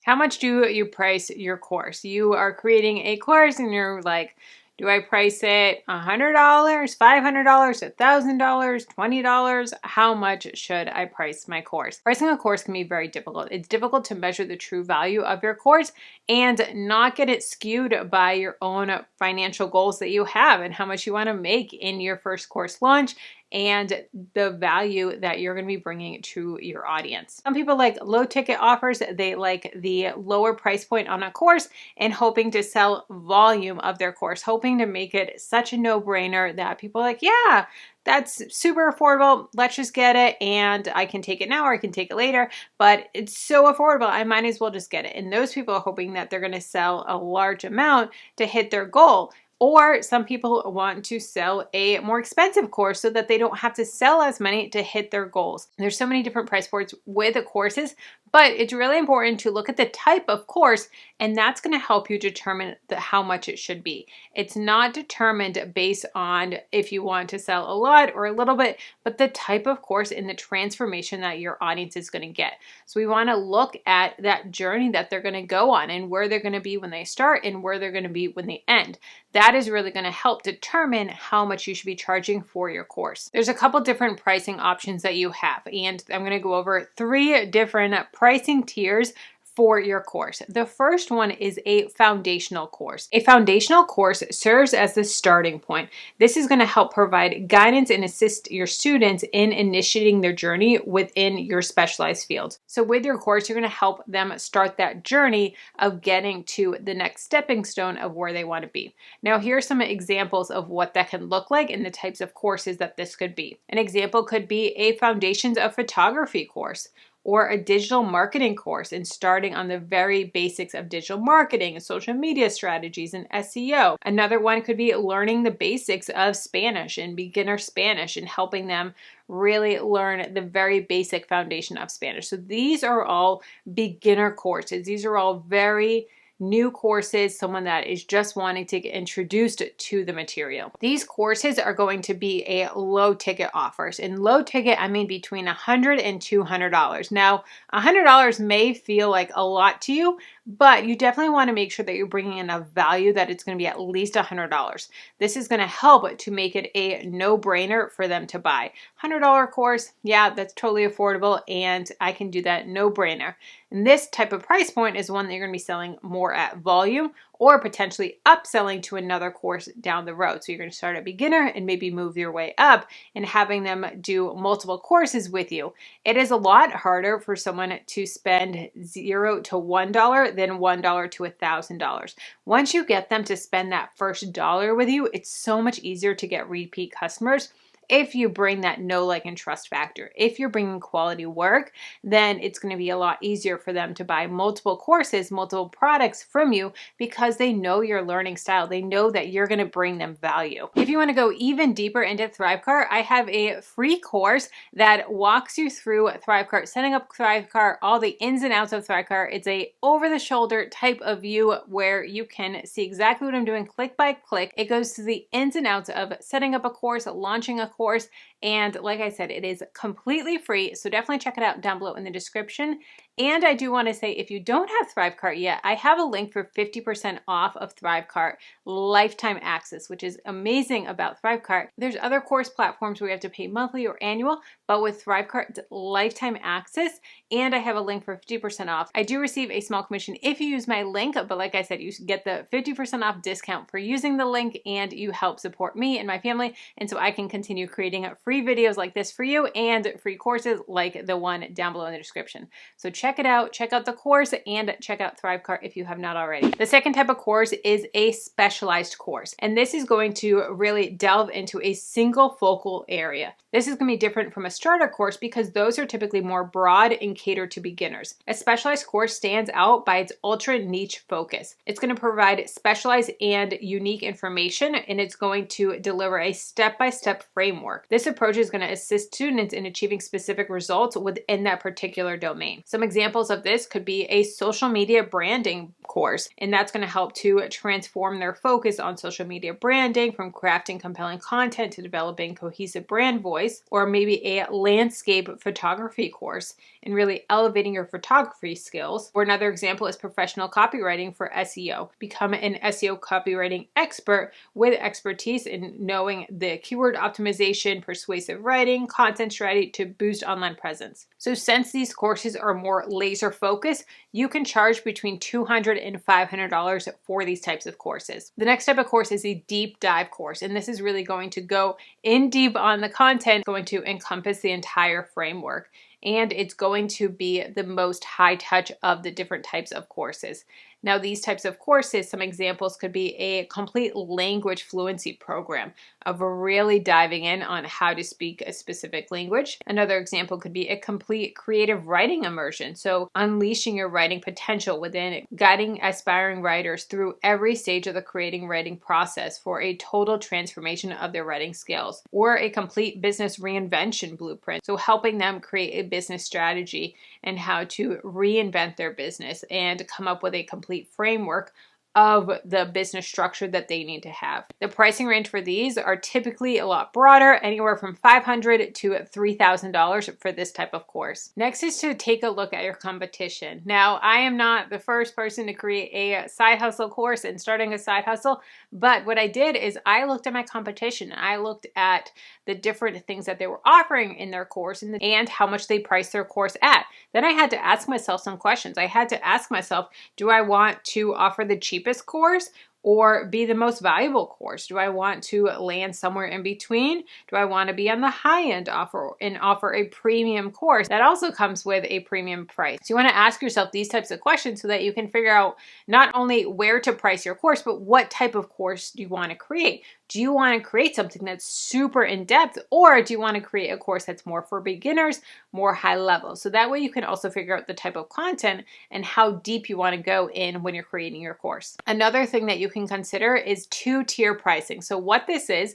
How much do you price your course? You are creating a course and you're like, do I price it $100, $500, $1,000, $20? How much should I price my course? Pricing a course can be very difficult. It's difficult to measure the true value of your course and not get it skewed by your own financial goals that you have and how much you want to make in your first course launch and the value that you're going to be bringing to your audience. Some people like low ticket offers. They like the lower price point on a course and hoping to sell volume of their course, hoping to make it such a no-brainer that people are like, yeah, that's super affordable. Let's just get it and I can take it now or I can take it later, but it's so affordable. I might as well just get it. And those people are hoping that they're going to sell a large amount to hit their goal. Or some people want to sell a more expensive course so that they don't have to sell as many to hit their goals. There's so many different price points with the courses, but it's really important to look at the type of course, and that's going to help you determine how much it should be. It's not determined based on if you want to sell a lot or a little bit, but the type of course and the transformation that your audience is going to get. So we want to look at that journey that they're going to go on and where they're going to be when they start and where they're going to be when they end. That is really going to help determine how much you should be charging for your course. There's a couple different pricing options that you have, and I'm going to go over 3 different pricing tiers for your course. The first one is a foundational course. A foundational course serves as the starting point. This is going to help provide guidance and assist your students in initiating their journey within your specialized field. So with your course, you're going to help them start that journey of getting to the next stepping stone of where they want to be. Now, here are some examples of what that can look like and the types of courses that this could be. An example could be a Foundations of Photography course, or a digital marketing course and starting on the very basics of digital marketing and social media strategies and SEO. Another one could be learning the basics of Spanish and beginner Spanish and helping them really learn the very basic foundation of Spanish. So these are all beginner courses. These are all very new courses, someone that is just wanting to get introduced to the material. These courses are going to be a low ticket offers. In low ticket, I mean between $100 and $200. Now, $100 may feel like a lot to you, but you definitely want to make sure that you're bringing enough value that it's going to be at least $100. This is going to help to make it a no-brainer for them to buy. $100 course, yeah, that's totally affordable, and I can do that no-brainer. And this type of price point is one that you're going to be selling more at volume or potentially upselling to another course down the road. So you're going to start at beginner and maybe move your way up and having them do multiple courses with you. It is a lot harder for someone to spend $0 to $1 than $1 to $1,000. Once you get them to spend that first dollar with you, it's so much easier to get repeat customers. If you bring that know, like, and trust factor, if you're bringing quality work, then it's going to be a lot easier for them to buy multiple courses, multiple products from you because they know your learning style. They know that you're going to bring them value. If you want to go even deeper into ThriveCart, I have a free course that walks you through ThriveCart, setting up ThriveCart, all the ins and outs of ThriveCart. It's a over-the-shoulder type of view where you can see exactly what I'm doing click by click. It goes through the ins and outs of setting up a course, launching a course, and like I said, it is completely free, so definitely check it out down below in the description. And I do want to say, if you don't have ThriveCart yet, I have a link for 50% off of ThriveCart lifetime access, which is amazing about ThriveCart. There's other course platforms where you have to pay monthly or annual, but with ThriveCart, it's lifetime access, and I have a link for 50% off. I do receive a small commission if you use my link, but like I said, you get the 50% off discount for using the link, and you help support me and my family, and so I can continue creating free videos like this for you and free courses like the one down below in the description. So check it out, check out the course, and check out ThriveCart if you have not already. The second type of course is a specialized course, and this is going to really delve into a single focal area. This is going to be different from a starter course because those are typically more broad and catered to beginners. A specialized course stands out by its ultra niche focus. It's going to provide specialized and unique information, and it's going to deliver a step-by-step framework. This approach is going to assist students in achieving specific results within that particular domain. Some examples of this could be a social media branding course. And that's going to help to transform their focus on social media branding, from crafting compelling content to developing cohesive brand voice, or maybe a landscape photography course and really elevating your photography skills. Or another example is professional copywriting for SEO. Become an SEO copywriting expert with expertise in knowing the keyword optimization, persuasive writing, content strategy to boost online presence. So since these courses are more laser focused, you can charge between $200 and $500 for these types of courses. The next type of course is a deep dive course, and this is really going to go in deep on the content, going to encompass the entire framework, and it's going to be the most high touch of the different types of courses. Now, these types of courses, some examples could be a complete language fluency program of really diving in on how to speak a specific language. Another example could be a complete creative writing immersion. So unleashing your writing potential within, guiding aspiring writers through every stage of the creating writing process for a total transformation of their writing skills. Or a complete business reinvention blueprint. So helping them create a business strategy and how to reinvent their business and come up with a complete framework of the business structure that they need to have. The pricing range for these are typically a lot broader, anywhere from $500 to $3,000 for this type of course. Next is to take a look at your competition. Now, I am not the first person to create a side hustle course and starting a side hustle, but what I did is I looked at my competition. I looked at the different things that they were offering in their course and how much they priced their course at. Then I had to ask myself some questions. I had to ask myself, do I want to offer the cheapest course or be the most valuable course? Do I want to land somewhere in between? Do I want to be on the high end offer and offer a premium course that also comes with a premium price? So you want to ask yourself these types of questions so that you can figure out not only where to price your course, but what type of course do you want to create? Do you want to create something that's super in-depth, or do you want to create a course that's more for beginners, more high level? So that way you can also figure out the type of content and how deep you want to go in when you're creating your course. Another thing that you can consider is two-tier pricing. So what this is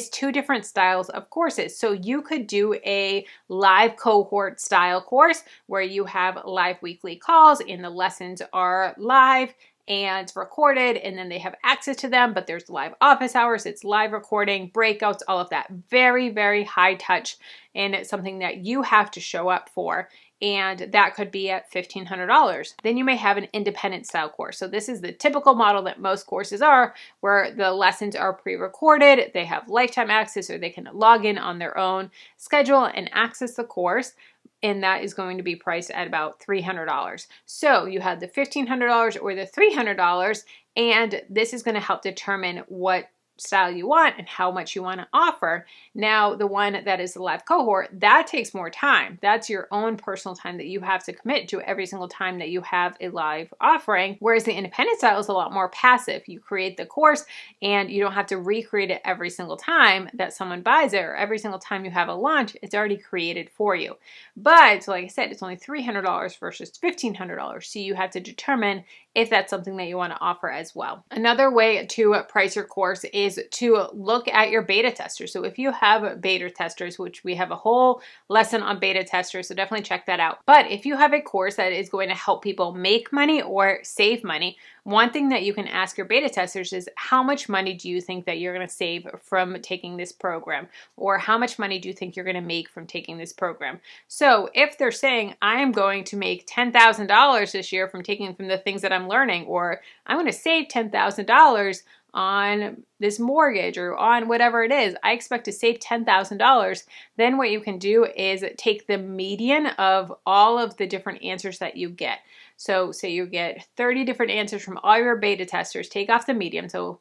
two different styles of courses. So you could do a live cohort style course where you have live weekly calls and the lessons are live and recorded, and then they have access to them, but there's live office hours, it's live recording, breakouts, all of that. Very, very high touch, and it's something that you have to show up for, and that could be at $1,500. Then you may have an independent style course. So this is the typical model that most courses are, where the lessons are pre-recorded, they have lifetime access, or they can log in on their own schedule and access the course. And that is going to be priced at about $300. So you have the $1,500 or the $300, and this is going to help determine what style you want and how much you want to offer. Now, the one that is the live cohort, that takes more time. That's your own personal time that you have to commit to every single time that you have a live offering. Whereas the independent style is a lot more passive. You create the course and you don't have to recreate it every single time that someone buys it, or every single time you have a launch, it's already created for you. But like I said, it's only $300 versus $1,500. So you have to determine if that's something that you want to offer as well. Another way to price your course is to look at your beta testers. So if you have beta testers, which we have a whole lesson on beta testers, so definitely check that out. But if you have a course that is going to help people make money or save money, one thing that you can ask your beta testers is, how much money do you think that you're going to save from taking this program? Or how much money do you think you're going to make from taking this program? So if they're saying, I am going to make $10,000 this year from taking from the things that I'm learning, or I'm going to save $10,000 on this mortgage or on whatever it is, I expect to save $10,000, then what you can do is take the median of all of the different answers that you get. So say you get 30 different answers from all your beta testers, take off the median, so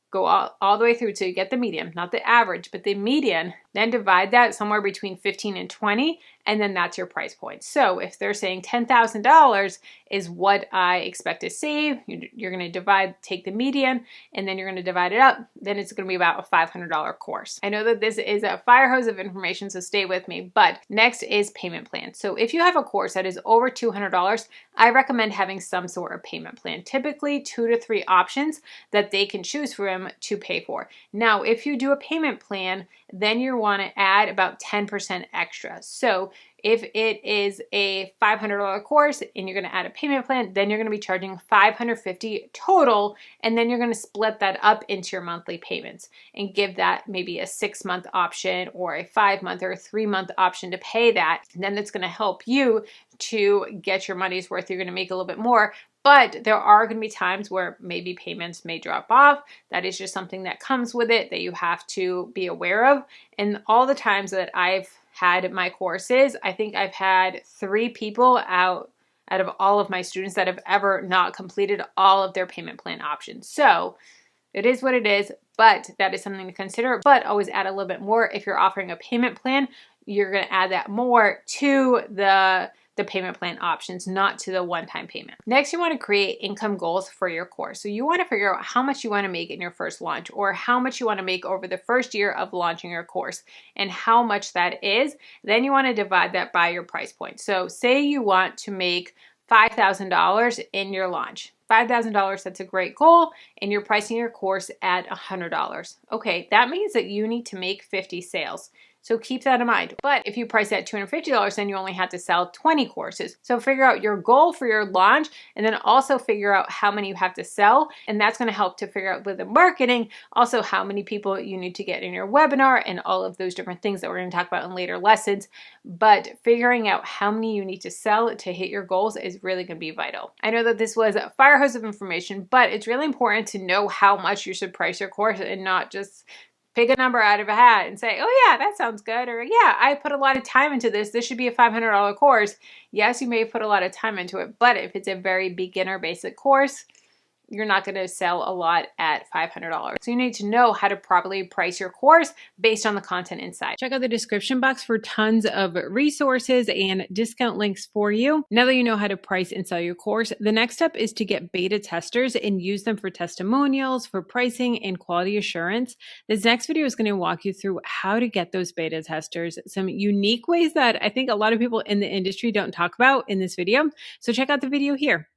go all the way through till you get the median, not the average, but the median, then divide that somewhere between 15 and 20, and then that's your price point. So if they're saying $10,000 is what I expect to save, you're going to take the median, and then you're going to divide it up, then it's going to be about a $500 course. I know that this is a fire hose of information, so stay with me, but next is payment plan. So if you have a course that is over $200, I recommend having some sort of payment plan, typically 2 to 3 options that they can choose from to pay for. Now, if you do a payment plan, then you want to add about 10% extra. So If it is a $500 course and you're going to add a payment plan, then you're going to be charging $550 total, and then you're going to split that up into your monthly payments and give that maybe a 6-month option or a 5-month or a 3-month option to pay that. And then it's going to help you to get your money's worth. You're going to make a little bit more. But there are going to be times where maybe payments may drop off. That is just something that comes with it that you have to be aware of. And all the times that I've had my courses, I think I've had 3 people out of all of my students that have ever not completed all of their payment plan options. So it is what it is, but that is something to consider. But always add a little bit more. If you're offering a payment plan, you're going to add that more to the payment plan options, not to the one-time payment. Next, you want to create income goals for your course. So you want to figure out how much you want to make in your first launch, or how much you want to make over the first year of launching your course, and how much that is. Then you want to divide that by your price point. So say you want to make $5,000 in your launch. $5,000, that's a great goal, and you're pricing your course at $100. Okay, that means that you need to make 50 sales. So keep that in mind. But if you price at $250, then you only have to sell 20 courses. So figure out your goal for your launch, and then also figure out how many you have to sell. And that's going to help to figure out with the marketing, also how many people you need to get in your webinar and all of those different things that we're going to talk about in later lessons. But figuring out how many you need to sell to hit your goals is really going to be vital. I know that this was a fire hose of information, but it's really important to know how much you should price your course and not just pick a number out of a hat and say, oh yeah, that sounds good. Or yeah, I put a lot of time into this. This should be a $500 course. Yes, you may put a lot of time into it, but if it's a very beginner basic course, you're not going to sell a lot at $500. So you need to know how to properly price your course based on the content inside. Check out the description box for tons of resources and discount links for you. Now that you know how to price and sell your course, the next step is to get beta testers and use them for testimonials, for pricing, and quality assurance. This next video is going to walk you through how to get those beta testers, some unique ways that I think a lot of people in the industry don't talk about in this video. So check out the video here.